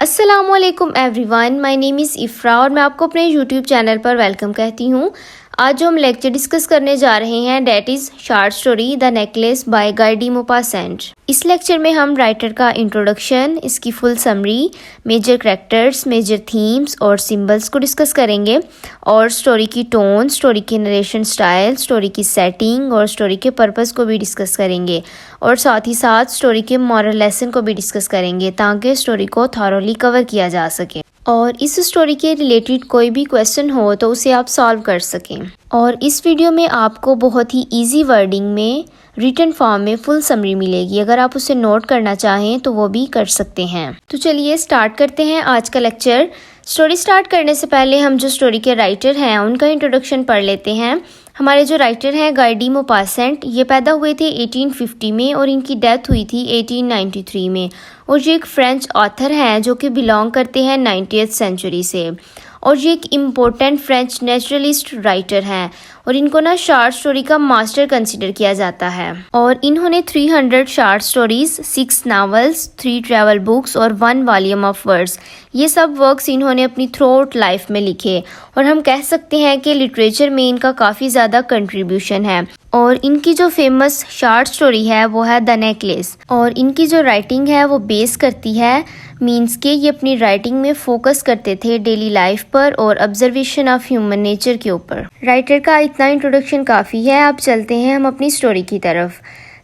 अस्सलामुअलैकुम everyone, my name is इफ़रा और मैं आपको अपने यूट्यूब चैनल पर वेलकम कहती हूँ। आज जो हम लेक्चर डिस्कस करने जा रहे हैं that is short story the necklace by Guy de Maupassant. इस लेक्चर में हम राइटर का इंट्रोडक्शन, इसकी full summary, major characters, major themes और सिंबल्स को डिस्कस करेंगे और स्टोरी की टोन, स्टोरी की नरेशन स्टाइल, स्टोरी की सेटिंग और स्टोरी के पर्पस को भी डिस्कस करेंगे और साथ ही साथ स्टोरी के मॉरल लेसन को भी डिस्कस करेंगे ताकि स्टोरी को थॉरोली कवर किया जा सके और इस स्टोरी के रिलेटेड कोई भी क्वेश्चन हो तो उसे आप सॉल्व कर सकें। और इस वीडियो में आपको बहुत ही इजी वर्डिंग में रिटन फॉर्म में फुल समरी मिलेगी। अगर आप उसे नोट करना चाहें तो वो भी कर सकते हैं। तो चलिए स्टार्ट करते हैं आज का लेक्चर। स्टोरी स्टार्ट करने से पहले हम जो स्टोरी के राइटर हैं उनका इंट्रोडक्शन पढ़ लेते हैं। हमारे जो राइटर हैं गाय डी मॉपासेंट, ये पैदा हुए थे 1850 में और इनकी डेथ हुई थी 1893 में और ये एक फ्रेंच ऑथर हैं जो कि बिलोंग करते हैं 90th सेंचुरी से और ये एक इम्पोर्टेंट फ्रेंच नेचुरलिस्ट राइटर हैं और इनको ना शॉर्ट स्टोरी का मास्टर कंसिडर किया जाता है और इन्होंने 300 short stories, 6 novels, 3 travel books और 1 वॉल्यूम ऑफ वर्ड्स, ये सब वर्क्स इन्होंने अपनी थ्रू आउट लाइफ में लिखे और हम कह सकते हैं कि लिटरेचर में इनका काफ़ी ज़्यादा कंट्रीब्यूशन है। और इनकी जो फेमस शॉर्ट स्टोरी है वो है द नेकलेस और इनकी जो राइटिंग है वो बेस करती है मीन्स के ये अपनी राइटिंग में फोकस करते थे डेली लाइफ पर और ऑब्जर्वेशन ऑफ ह्यूमन नेचर के ऊपर। राइटर का इतना इंट्रोडक्शन काफ़ी है, अब चलते हैं हम अपनी स्टोरी की तरफ।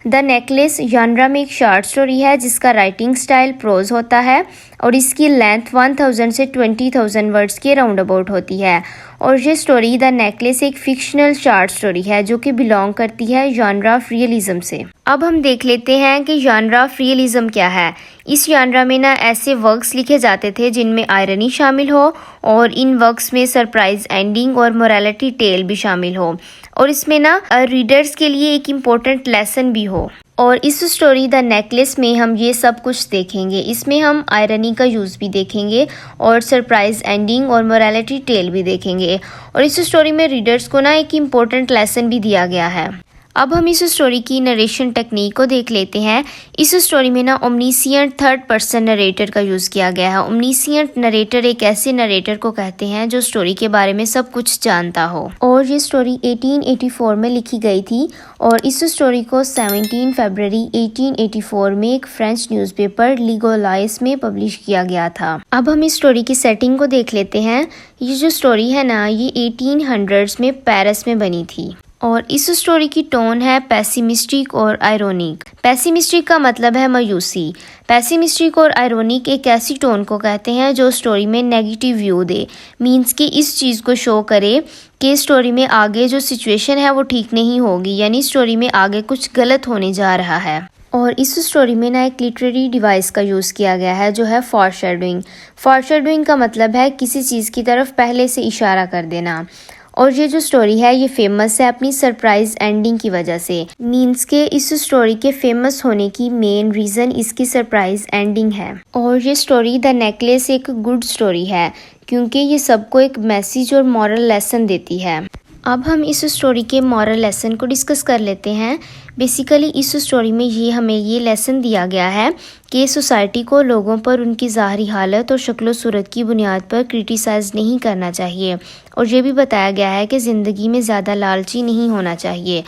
द नेकलेस जॉनरा में एक शॉर्ट स्टोरी है जिसका राइटिंग स्टाइल प्रोज होता है और इसकी लेंथ 1000 से 20,000 वर्ड्स के राउंड अबाउट होती है और ये स्टोरी द नेकलेस एक फिक्शनल शॉर्ट स्टोरी है जो कि बिलोंग करती है जॉनरा ऑफ रियलिज्म से। अब हम देख लेते हैं कि जॉनरा ऑफ रियलिज्म क्या है। इस जॉनरा में ना ऐसे वर्क्स लिखे जाते थे जिनमें आयरनी शामिल हो और इन वर्क्स में सरप्राइज एंडिंग और मोरालिटी टेल भी शामिल हो और इसमें ना रीडर्स के लिए एक इम्पोर्टेंट लेसन भी हो। और इस स्टोरी द नेकलेस में हम ये सब कुछ देखेंगे। इसमें हम आयरनी का यूज़ भी देखेंगे और सरप्राइज एंडिंग और मोरालिटी टेल भी देखेंगे और इस स्टोरी में रीडर्स को ना एक इम्पोर्टेंट लेसन भी दिया गया है। अब हम इस स्टोरी की नरेशन टेक्निक को देख लेते हैं। इस स्टोरी में ना ओमनीसिएंट थर्ड पर्सन नरेटर का यूज़ किया गया है। ओमनीसिएंट नरेटर एक ऐसे नरेटर को कहते हैं जो स्टोरी के बारे में सब कुछ जानता हो और ये स्टोरी 1884 में लिखी गई थी और इस स्टोरी को 17 फरवरी 1884 में एक फ्रेंच न्यूज़पेपर लीगोलाइस में पब्लिश किया गया था। अब हम इस स्टोरी की सेटिंग को देख लेते हैं। ये जो स्टोरी है ना ये 1800s में पेरिस में बनी थी और इस स्टोरी की टोन है पेसिमिस्टिक और आयरोनिक। पेसिमिस्टिक का मतलब है मायूसी। पेसिमिस्टिक और आयरोनिक एक ऐसी टोन को कहते हैं जो स्टोरी में नेगेटिव व्यू दे, मींस कि इस चीज़ को शो करे कि स्टोरी में आगे जो सिचुएशन है वो ठीक नहीं होगी, यानी स्टोरी में आगे कुछ गलत होने जा रहा है। और इस स्टोरी में ना एक लिटरेरी डिवाइस का यूज़ किया गया है जो है फॉरशैडोइंग। फॉरशैडोइंग का मतलब है किसी चीज़ की तरफ पहले से इशारा कर देना और ये जो स्टोरी है ये फेमस है अपनी सरप्राइज एंडिंग की वजह से, मींस के इस स्टोरी के फेमस होने की मेन रीज़न इसकी सरप्राइज एंडिंग है। और ये स्टोरी द नेकलेस एक गुड स्टोरी है क्योंकि ये सबको एक मैसेज और मॉरल लेसन देती है। अब हम इस स्टोरी के मॉरल लेसन को डिस्कस कर लेते हैं। बेसिकली इस स्टोरी में हमें ये लेसन दिया गया है कि सोसाइटी को लोगों पर उनकी ज़ाहरी हालत और शक्ल सूरत की बुनियाद पर क्रिटिसाइज़ नहीं करना चाहिए और ये भी बताया गया है कि ज़िंदगी में ज़्यादा लालची नहीं होना चाहिए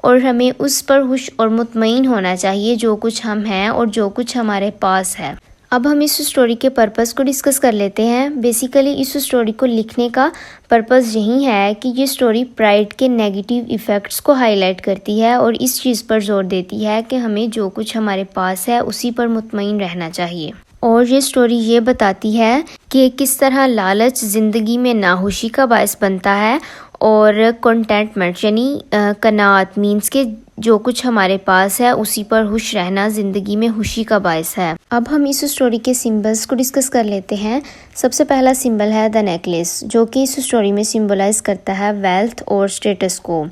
और हमें उस पर खुश और मुतमईन होना चाहिए जो कुछ हम हैं और जो कुछ हमारे पास है। अब हम इस स्टोरी के पर्पस को डिस्कस कर लेते हैं। बेसिकली इस स्टोरी को लिखने का पर्पस यही है कि ये स्टोरी प्राइड के नेगेटिव इफ़ेक्ट्स को हाईलाइट करती है और इस चीज़ पर जोर देती है कि हमें जो कुछ हमारे पास है उसी पर मुतमईन रहना चाहिए। और ये स्टोरी ये बताती है कि किस तरह लालच ज़िंदगी में नाखुशी का बायस बनता है और कंटेंटमेंट यानी कनात मीन्स के जो कुछ हमारे पास है उसी पर खुश रहना ज़िंदगी में खुशी का बायस है। अब हम इस स्टोरी के सिंबल्स को डिस्कस कर लेते हैं। सबसे पहला सिंबल है द नेकलेस जो कि इस स्टोरी में सिंबलाइज करता है वेल्थ और स्टेटस को,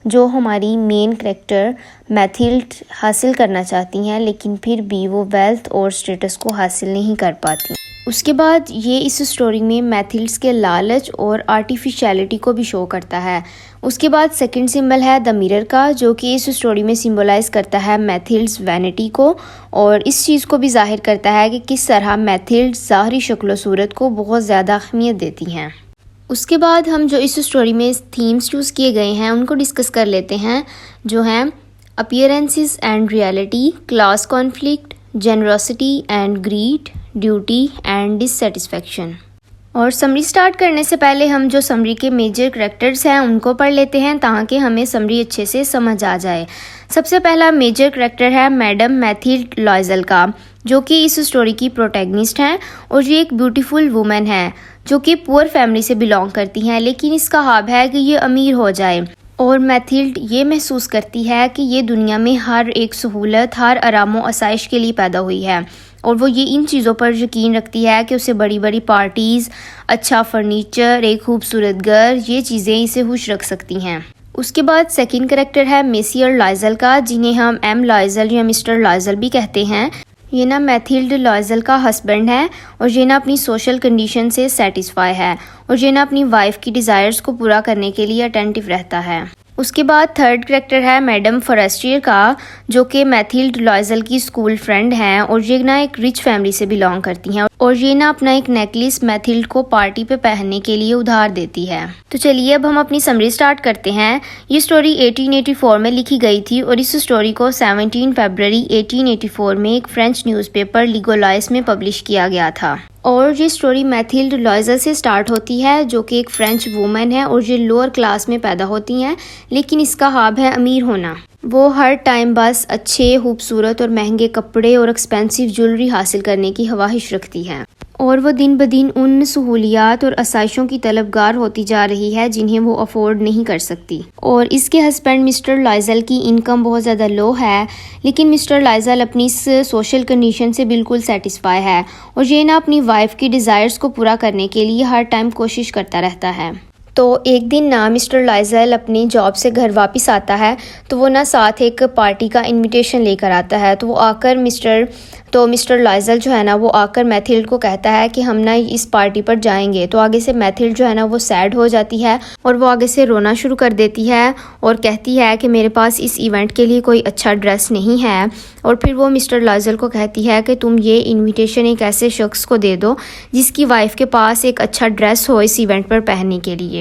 जो हमारी मेन कैरेक्टर मैथिल्ड हासिल करना चाहती हैं लेकिन फिर भी वो वेल्थ और स्टेटस को हासिल नहीं कर पाती। उसके बाद ये इस स्टोरी में मैथिल्स के लालच और आर्टिफिशियलिटी को भी शो करता है। उसके बाद सेकंड सिंबल है द मिरर का, जो कि इस स्टोरी में सिंबलाइज करता है मैथिल्स वैनिटी को और इस चीज़ को भी जाहिर करता है कि किस तरह मैथिल्स ज़ाहरी शक्ल सूरत को बहुत ज़्यादा अहमियत देती हैं। उसके बाद हम जो इस स्टोरी में थीम्स चूज़ किए गए हैं उनको डिस्कस कर लेते हैं, जो हैं appearances and reality, class conflict, generosity and greed, duty and dissatisfaction. और समरी स्टार्ट करने से पहले हम जो समरी के मेजर करैक्टर्स हैं उनको पढ़ लेते हैं ताकि हमें समरी अच्छे से समझ आ जाए। सबसे पहला मेजर करैक्टर है मैडम मैथिल्ड लॉयजल का, जो कि इस स्टोरी की प्रोटैगनिस्ट हैं और ये एक ब्यूटीफुल वुमेन है जो कि पुअर फैमिली से बिलोंग करती हैं, लेकिन इसका ख्वाब है कि ये अमीर हो जाए। और मैथिल्ड ये महसूस करती है कि ये दुनिया में हर एक सहूलत, हर आराम व आसाइश के लिए पैदा हुई है और वो ये इन चीज़ों पर यकीन रखती है कि उसे बड़ी बड़ी पार्टीज़, अच्छा फर्नीचर, एक खूबसूरत घर, ये चीज़ें इसे खुश रख सकती हैं। उसके बाद सेकंड कैरेक्टर है मिसियर लॉयजल का, जिन्हें हम एम लॉयजल या मिस्टर लॉयजल भी कहते हैं। ये ना मैथिल्ड लॉयजल का हस्बैंड है और ये ना अपनी सोशल कंडीशन से सेटिस्फाई है और ये ना अपनी वाइफ की डिज़ायर्स को पूरा करने के लिए अटेंटिव रहता है। उसके बाद थर्ड कैरेक्टर है मैडम फॉरेस्टियर का, जो कि मैथिल्ड लॉयजल की स्कूल फ्रेंड हैं और ये ना एक रिच फैमिली से बिलोंग करती हैं और ये ना अपना एक नेकलेस मैथिल्ड को पार्टी पे पहनने के लिए उधार देती है। तो चलिए अब हम अपनी समरी स्टार्ट करते हैं। ये स्टोरी 1884 में लिखी गई थी और इस स्टोरी को 17 फरवरी 1884 में एक फ्रेंच न्यूज़पेपर लिगोलाइस में पब्लिश किया गया था। और ये स्टोरी मैथिल्ड लॉयजल से स्टार्ट होती है, जो कि एक फ्रेंच वूमेन है और ये लोअर क्लास में पैदा होती हैं, लेकिन इसका ख्वाब है अमीर होना। वो हर टाइम बस अच्छे, खूबसूरत और महंगे कपड़े और एक्सपेंसिव ज्वेलरी हासिल करने की ख्वाहिश रखती हैं और वो दिन ब दिन उन सहूलियात और आसाइशों की तलबगार होती जा रही है जिन्हें वो अफोर्ड नहीं कर सकती। और इसके हस्बैंड मिस्टर लॉयजल की इनकम बहुत ज़्यादा लो है, लेकिन मिस्टर लॉयजल अपनी इस सोशल कंडीशन से बिल्कुल सेटिस्फाई है और ये ना अपनी वाइफ की डिज़ायर्स को पूरा करने के लिए हर टाइम कोशिश करता रहता है। तो एक दिन ना मिस्टर लॉयजल अपनी जॉब से घर वापस आता है, तो वो ना साथ एक पार्टी का इनविटेशन लेकर आता है। तो वो आकर मिस्टर लॉयजल जो है ना वो आकर मैथिल्ड को कहता है कि हम ना इस पार्टी पर जाएंगे। तो आगे से मैथिल्ड जो है ना वो सैड हो जाती है और वो आगे से रोना शुरू कर देती है और कहती है कि मेरे पास इस इवेंट के लिए कोई अच्छा ड्रेस नहीं है। और फिर वो मिस्टर लॉयजल को कहती है कि तुम ये इनविटेशन एक ऐसे शख्स को दे दो जिसकी वाइफ के पास एक अच्छा ड्रेस हो इस इवेंट पर पहनने के लिए।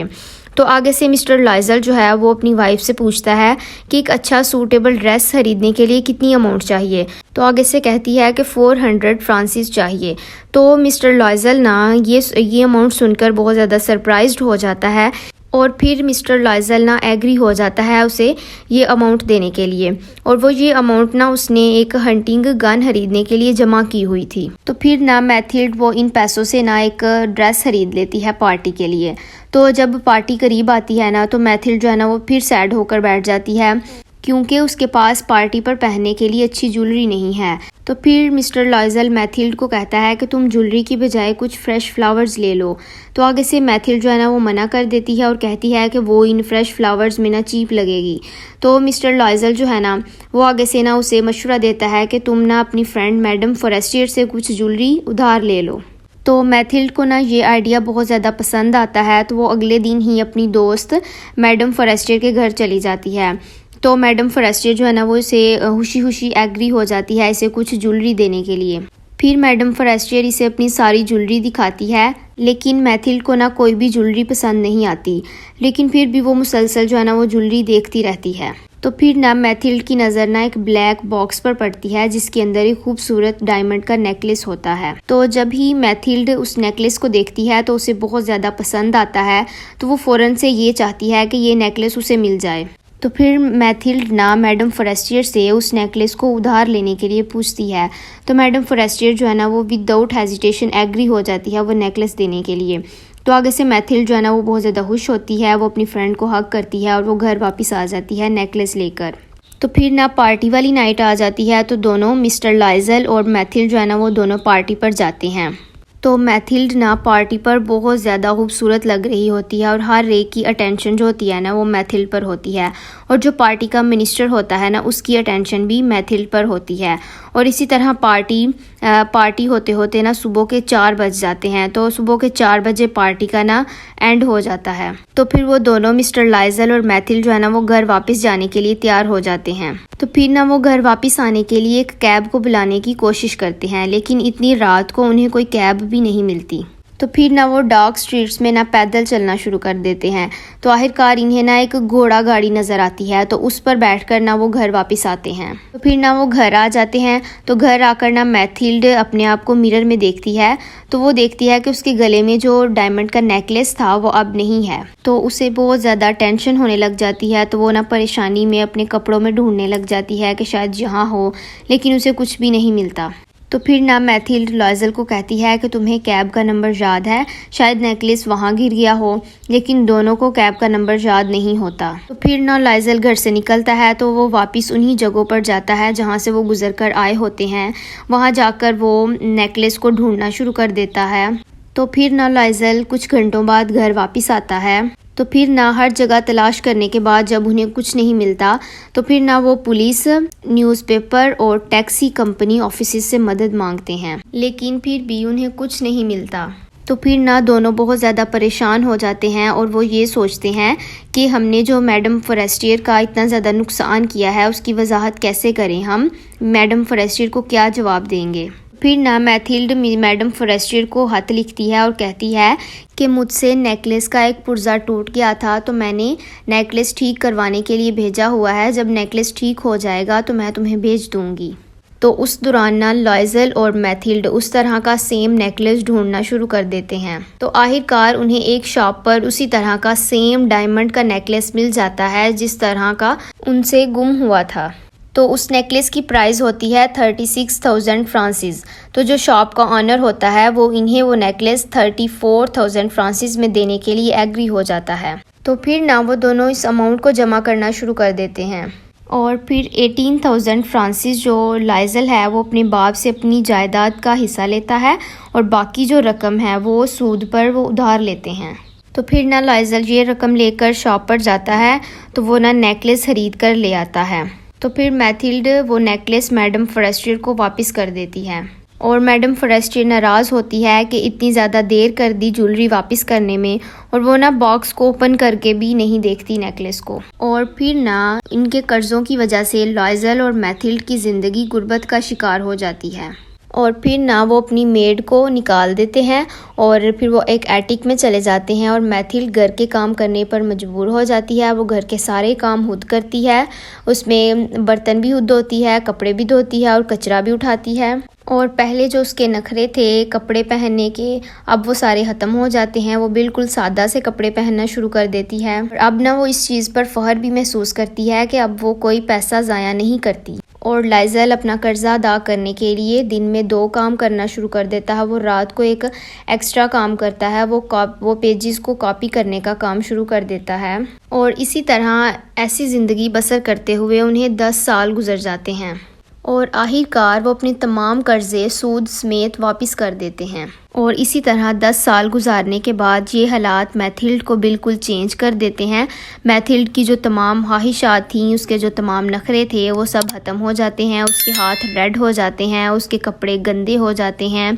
तो आगे से मिस्टर लॉयजल जो है वो अपनी वाइफ से पूछता है कि एक अच्छा सूटेबल ड्रेस खरीदने के लिए कितनी अमाउंट चाहिए। तो आगे से कहती है कि 400 फ्रांसिस चाहिए। तो मिस्टर लॉयजल ना ये अमाउंट सुनकर बहुत ज़्यादा सरप्राइज्ड हो जाता है और फिर मिस्टर लॉयजल ना एग्री हो जाता है उसे ये अमाउंट देने के लिए। और वो ये अमाउंट ना उसने एक हंटिंग गन खरीदने के लिए जमा की हुई थी। तो फिर ना मैथिल्ड वो इन पैसों से ना एक ड्रेस खरीद लेती है पार्टी के लिए। तो जब पार्टी करीब आती है ना तो मैथिल्ड जो है ना वो फिर सैड होकर बैठ जाती है क्योंकि उसके पास पार्टी पर पहनने के लिए अच्छी ज्वेलरी नहीं है। तो फिर मिस्टर लॉयजल मैथिल्ड को कहता है कि तुम ज्वेलरी की बजाय कुछ फ्रेश फ्लावर्स ले लो। तो आगे से मैथिल्ड जो है ना वो मना कर देती है और कहती है कि वो इन फ्रेश फ्लावर्स में ना चीप लगेगी। तो मिस्टर लॉयजल जो है ना वो आगे से ना उसे मशवरा देता है कि तुम ना अपनी फ्रेंड मैडम फॉरेस्टियर से कुछ ज्वेलरी उधार ले लो। तो मैथिल्ड को ना ये आइडिया बहुत ज़्यादा पसंद आता है, तो वो अगले दिन ही अपनी दोस्त मैडम फॉरेस्टियर के घर चली जाती है। तो मैडम फॉरेस्टियर जो है ना वो इसे खुशी खुशी एग्री हो जाती है इसे कुछ ज्वेलरी देने के लिए। फिर मैडम फॉरेस्टियर इसे अपनी सारी ज्वेलरी दिखाती है, लेकिन मैथिल्ड को ना कोई भी ज्वेलरी पसंद नहीं आती, लेकिन फिर भी वो मुसलसल जो है ना वो ज्वेलरी देखती रहती है। तो फिर ना मैथिल्ड की नज़र ना एक ब्लैक बॉक्स पर पड़ती है जिसके अंदर एक खूबसूरत डायमंड का नेकलेस होता है। तो जब ही मैथिल्ड उस नेकलेस को देखती है तो उसे बहुत ज़्यादा पसंद आता है, तो वो फ़ौरन से ये चाहती है कि ये नेकलेस उसे मिल जाए। तो फिर मैथिल्ड ना मैडम फॉरेस्टियर से उस नेकलेस को उधार लेने के लिए पूछती है। तो मैडम फॉरेस्टियर जो है ना वो विदाउट हेजिटेशन एग्री हो जाती है वो नेकलेस देने के लिए। तो आगे से मैथिल्ड जो है ना वो बहुत ज़्यादा खुश होती है, वो अपनी फ्रेंड को हग करती है और वो घर वापस आ जाती है नेकलेस लेकर। तो फिर ना पार्टी वाली नाइट आ जाती है, तो दोनों मिस्टर लॉयजल और मैथिल्ड जो है ना वो दोनों पार्टी पर जाते हैं। तो मैथिल्ड ना पार्टी पर बहुत ज़्यादा खूबसूरत लग रही होती है और हर एक की अटेंशन जो होती है ना वो मैथिल्ड पर होती है और जो पार्टी का मिनिस्टर होता है ना उसकी अटेंशन भी मैथिल्ड पर होती है। और इसी तरह पार्टी होते होते ना सुबह के 4 बज जाते हैं। तो सुबह के 4 बजे पार्टी का ना एंड हो जाता है। तो फिर वो दोनों मिस्टर लाइजल और मैथिल्ड जो है ना वो घर वापस जाने के लिए तैयार हो जाते हैं। तो फिर ना वो घर वापस आने के लिए एक कैब को बुलाने की कोशिश करते हैं, लेकिन इतनी रात को उन्हें कोई कैब भी नहीं मिलती। तो फिर ना वो डार्क स्ट्रीट्स में ना पैदल चलना शुरू कर देते हैं। तो आखिरकार इन्हें ना एक घोड़ा गाड़ी नज़र आती है, तो उस पर बैठकर ना वो घर वापस आते हैं। तो फिर ना वो घर आ जाते हैं। तो घर आकर ना मैथिल्ड अपने आप को मिरर में देखती है। तो वो देखती है कि उसके गले में जो डायमंड का नेकलेस था वो अब नहीं है। तो उसे बहुत ज़्यादा टेंशन होने लग जाती है। तो वो ना परेशानी में अपने कपड़ों में ढूंढने लग जाती है कि शायद यहाँ हो, लेकिन उसे कुछ भी नहीं मिलता। तो फिर ना मैथिल्ड लाइजल को कहती है कि तुम्हें कैब का नंबर याद है, शायद नेकलेस वहाँ गिर गया हो, लेकिन दोनों को कैब का नंबर याद नहीं होता। तो फिर ना लाइजल घर से निकलता है। तो वो वापस उन्हीं जगहों पर जाता है जहाँ से वो गुजर कर आए होते हैं। वहाँ जाकर वो नेकलेस को ढूंढना शुरू कर देता है। तो फिर ना लाइजल कुछ घंटों बाद घर वापस आता है। तो फिर ना हर जगह तलाश करने के बाद जब उन्हें कुछ नहीं मिलता, तो फिर ना वो पुलिस, न्यूज़पेपर और टैक्सी कंपनी ऑफिस से मदद मांगते हैं, लेकिन फिर भी उन्हें कुछ नहीं मिलता। तो फिर ना दोनों बहुत ज़्यादा परेशान हो जाते हैं और वो ये सोचते हैं कि हमने जो मैडम फॉरेस्टियर का इतना ज़्यादा नुकसान किया है उसकी वजाहत कैसे करें, हम मैडम फॉरेस्टियर को क्या जवाब देंगे। फिर ना मैथिल्ड मैडम फॉरेस्टियर को खत लिखती है और कहती है कि मुझसे नेकलेस का एक पुर्जा टूट गया था, तो मैंने नेकलेस ठीक करवाने के लिए भेजा हुआ है। जब नेकलेस ठीक हो जाएगा तो मैं तुम्हें भेज दूंगी। तो उस दौरान ना लाइजल और मैथिल्ड उस तरह का सेम नेकलेस ढूंढना शुरू कर देते हैं। तो आखिरकार उन्हें एक शॉप पर उसी तरह का सेम डायमंड का नेकलेस मिल जाता है जिस तरह का उनसे गुम हुआ था। तो उस नेकलेस की प्राइस होती है 36,000 फ्रांसिस। तो जो शॉप का ऑनर होता है वो इन्हें वो नेकलेस 34,000 फ्रांसिस में देने के लिए एग्री हो जाता है। तो फिर ना वो दोनों इस अमाउंट को जमा करना शुरू कर देते हैं। और फिर 18,000 फ्रांसिस जो लाइजल है वो अपने बाप से अपनी जायदाद का हिस्सा लेता है और बाकी जो रकम है वो सूद पर वो उधार लेते हैं। तो फिर ना लाइजल ये रकम लेकर शॉप पर जाता है। तो वो ना नेकलेस खरीद कर ले आता है। तो फिर मैथिल्ड वो नेकलेस मैडम फॉरेस्टियर को वापस कर देती है और मैडम फॉरेस्टियर नाराज़ होती है कि इतनी ज़्यादा देर कर दी ज्वेलरी वापस करने में, और वो ना बॉक्स को ओपन करके भी नहीं देखती नेकलेस को। और फिर ना इनके कर्ज़ों की वजह से लाइजल और मैथिल्ड की ज़िंदगी गुर्बत का शिकार हो जाती है। और फिर ना वो अपनी मेड को निकाल देते हैं और फिर वो एक एटिक में चले जाते हैं और मैथिल्ड घर के काम करने पर मजबूर हो जाती है। वो घर के सारे काम खुद करती है, उसमें बर्तन भी खुद धोती है, कपड़े भी धोती है और कचरा भी उठाती है। और पहले जो उसके नखरे थे कपड़े पहनने के, अब वो सारे ख़त्म हो जाते हैं। वो बिल्कुल सादा से कपड़े पहनना शुरू कर देती है। अब ना वो इस चीज़ पर फ़ख्र भी महसूस करती है कि अब वो कोई पैसा ज़ाया नहीं करती। और लाइजल अपना कर्जा अदा करने के लिए दिन में 2 काम करना शुरू कर देता है। वो रात को एक एक्स्ट्रा काम करता है, वो पेजेस को कॉपी करने का काम शुरू कर देता है। और इसी तरह ऐसी ज़िंदगी बसर करते हुए उन्हें 10 साल गुजर जाते हैं और आखिरकार वो अपने तमाम कर्जे सूद समेत वापस कर देते हैं। और इसी तरह 10 साल गुजारने के बाद ये हालात मैथिल्ड को बिल्कुल चेंज कर देते हैं। मैथिल्ड की जो तमाम ख्वाहिशात थीं, उसके जो तमाम नखरे थे वो सब ख़त्म हो जाते हैं। उसके हाथ रेड हो जाते हैं, उसके कपड़े गंदे हो जाते हैं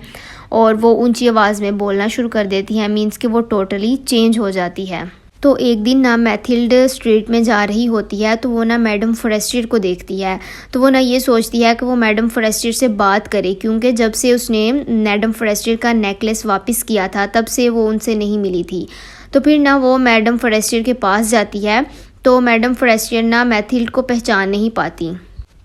और वो ऊंची आवाज़ में बोलना शुरू कर देती है। मीन्स कि वो टोटली चेंज हो जाती है। तो एक दिन ना मैथिल्ड स्ट्रीट में जा रही होती है, तो वो ना मैडम फॉरेस्टियर को देखती है। तो वो ना ये सोचती है कि वो मैडम फॉरेस्टियर से बात करे, क्योंकि जब से उसने मैडम फॉरेस्टियर का नेकलेस वापस किया था तब से वो उनसे नहीं मिली थी। तो फिर ना वो मैडम फॉरेस्टियर के पास जाती है। तो मैडम फॉरेस्टियर ना मैथिल्ड को पहचान नहीं पाती।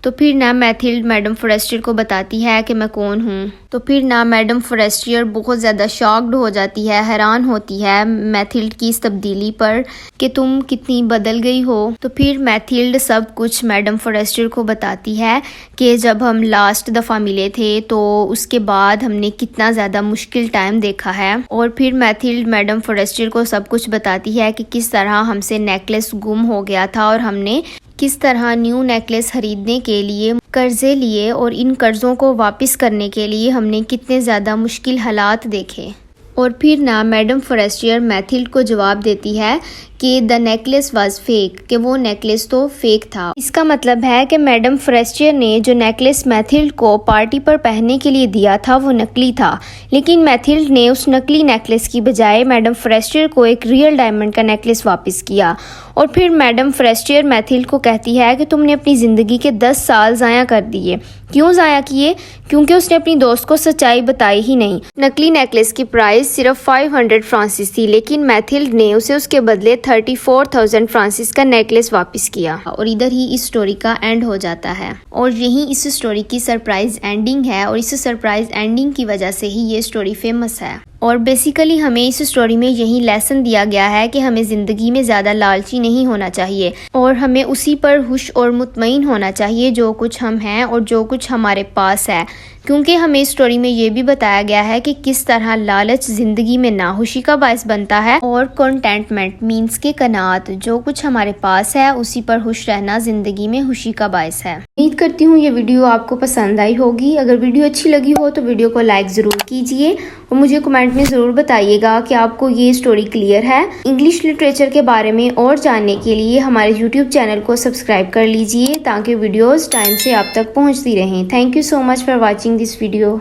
तो फिर ना मैथिल्ड मैडम फॉरेस्टियर को बताती है कि मैं कौन हूँ। तो फिर ना मैडम फॉरेस्टियर बहुत ज़्यादा शॉक्ड हो जाती है, हैरान होती है मैथिल्ड की इस तब्दीली पर कि तुम कितनी बदल गई हो। तो फिर मैथिल्ड सब कुछ मैडम फॉरेस्टियर को बताती है कि जब हम लास्ट दफ़ा मिले थे तो उसके बाद हमने कितना ज़्यादा मुश्किल टाइम देखा है। और फिर मैथिल्ड मैडम फॉरेस्टियर को सब कुछ बताती है कि किस तरह हमसे नेकलेस गुम हो गया था और हमने किस तरह न्यू नेकलेस खरीदने के लिए कर्जे लिए और इन कर्ज़ों को वापस करने के लिए हमने कितने ज़्यादा मुश्किल हालात देखे। और फिर ना मैडम फॉरेस्टियर मैथिल्ड को जवाब देती है कि द नेकलेस वाज फेक, कि वो नेकलेस तो फेक था। इसका मतलब है कि मैडम फॉरेस्टियर ने जो नेकलेस मैथिल्ड को पार्टी पर पहनने के लिए दिया था वो नकली था, लेकिन मैथिल्ड ने उस नकली नेकलेस की बजाय मैडम फॉरेस्टियर को एक रियल डायमंड का नेकलेस वापस किया। और फिर मैडम फॉरेस्टियर मैथिल्ड को कहती है कि तुमने अपनी ज़िंदगी के 10 साल ज़ाया कर दिए। क्यों ज़ाया किए? क्योंकि उसने अपनी दोस्त को सच्चाई बताई ही नहीं। नकली नेकलेस की प्राइस सिर्फ 500 फ्रांसिस थी, लेकिन मैथिल्ड ने उसे उसके बदले 34,000 फ्रांसिस का नेकलेस वापस किया। और इधर ही इस स्टोरी का एंड हो जाता है और यही इस स्टोरी की सरप्राइज एंडिंग है। और इस सरप्राइज एंडिंग की वजह से ही ये स्टोरी फेमस है। और बेसिकली हमें इस स्टोरी में यही लेसन दिया गया है कि हमें ज़िंदगी में ज़्यादा लालची नहीं होना चाहिए और हमें उसी पर खुश और मुतमईन होना चाहिए जो कुछ हम हैं और जो कुछ हमारे पास है। क्योंकि हमें इस स्टोरी में ये भी बताया गया है कि किस तरह लालच ज़िंदगी में नाखुशी का बायस बनता है और कंटेंटमेंट मीन्स के कनात, जो कुछ हमारे पास है उसी पर खुश रहना ज़िंदगी में खुशी का बायस है। उम्मीद करती हूँ ये वीडियो आपको पसंद आई होगी। अगर वीडियो अच्छी लगी हो तो वीडियो को लाइक ज़रूर कीजिए और मुझे कमेंट में ज़रूर बताइएगा कि आपको ये स्टोरी क्लियर है। इंग्लिश लिटरेचर के बारे में और जानने के लिए हमारे YouTube चैनल को सब्सक्राइब कर लीजिए ताकि वीडियोस टाइम से आप तक पहुंचती रहें। Thank you so much for watching this video.